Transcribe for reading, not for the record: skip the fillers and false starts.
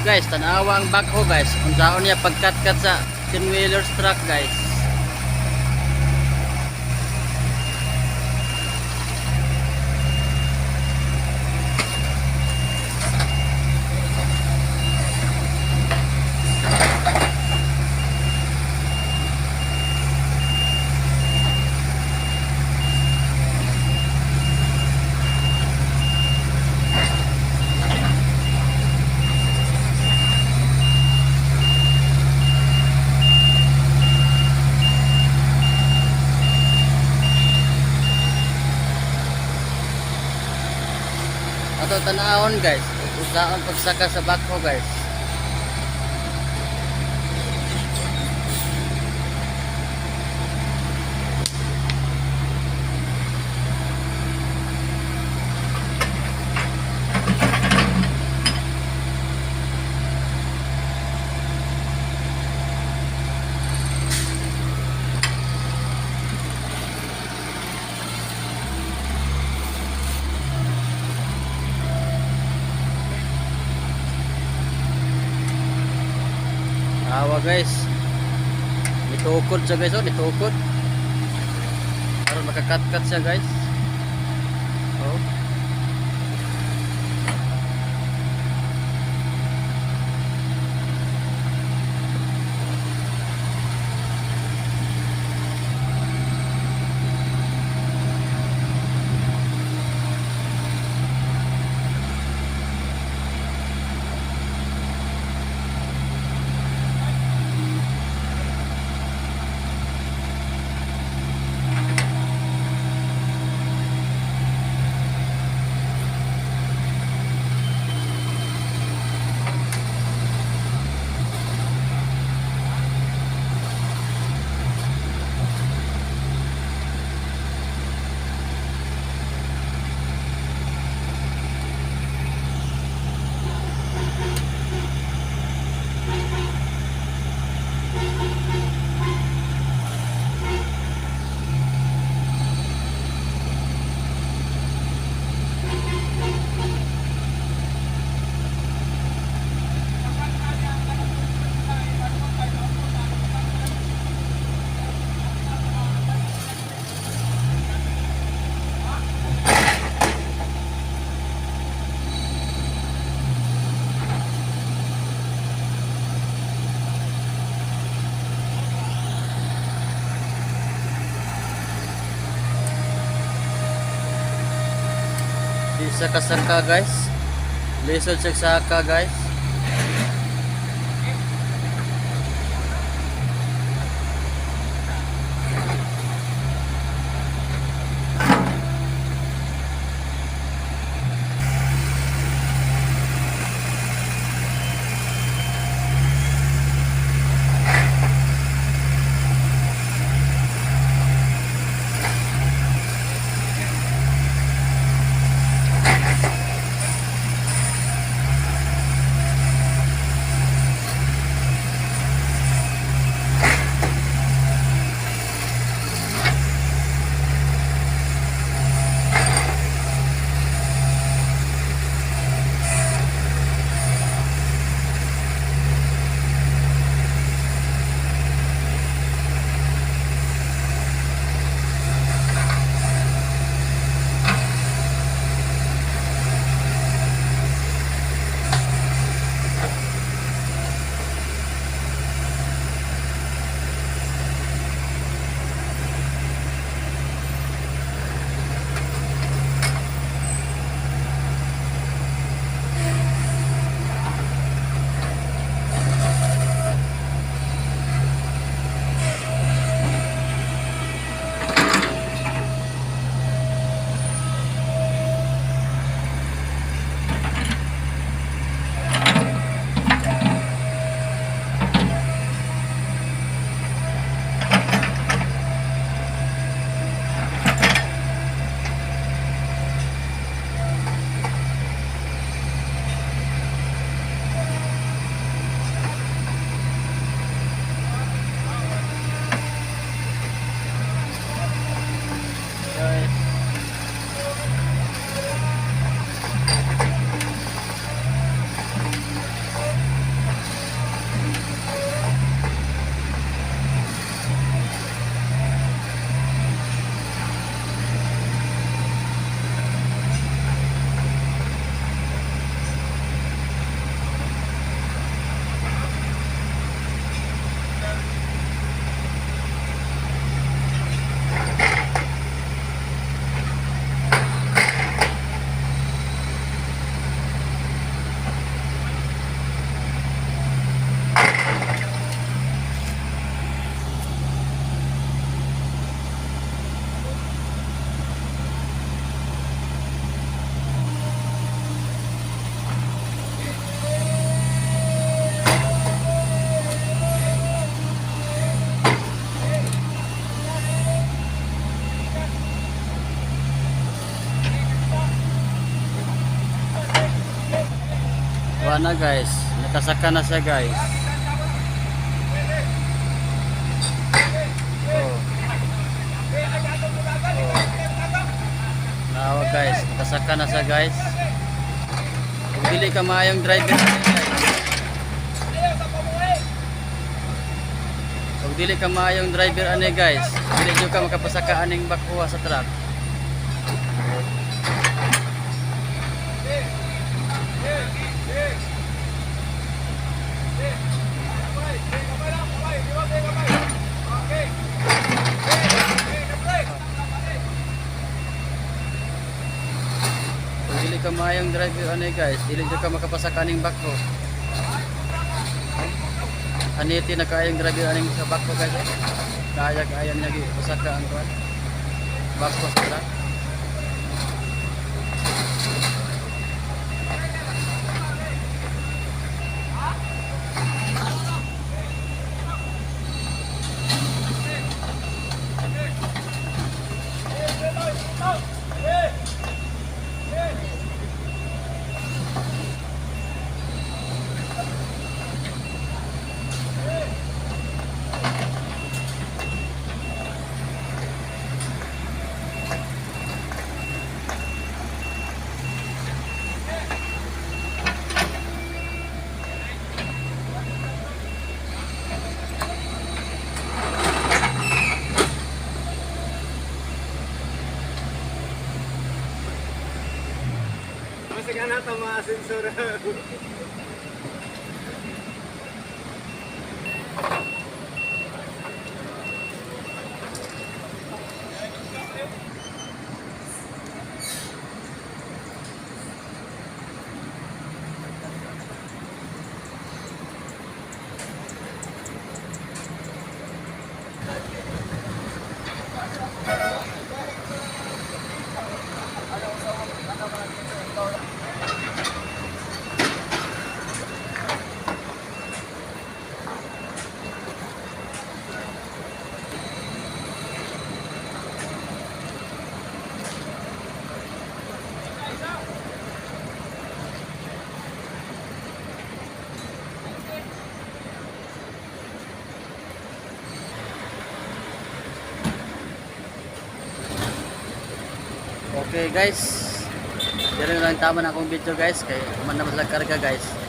guys, tanawa ang backhoe guys. Unsaon niya pagkat-kat sa 10-wheelers truck guys. Ato tanahon guys, usaon pagsaka sa backhoe guys. Awa guys. Nitukod siya guys, oh, nitukod. Para makakat-kat siya guys. Oh. Di sa kasaka guys. Lisod sa saka guys. kuha na guys. Nakasaka na siya guys. Oh. Nawa guys, nakasaka na siya guys. Kung dili ka maayong driver guys. Kung dili ka maayong driver ane guys, dili jud ka makapasaka aning bakuha sa truck. Kung dili ka maayong driver ane guys, dili jud ka makapasaka aning bako. Aniti na kayang driver aning sa bako guys. Kaya niya pasaka ang kuan. Bako sa truck. Masaya na ito mga sensor. Okay guys. Dito lang tama na akong video guys kay man na karga guys.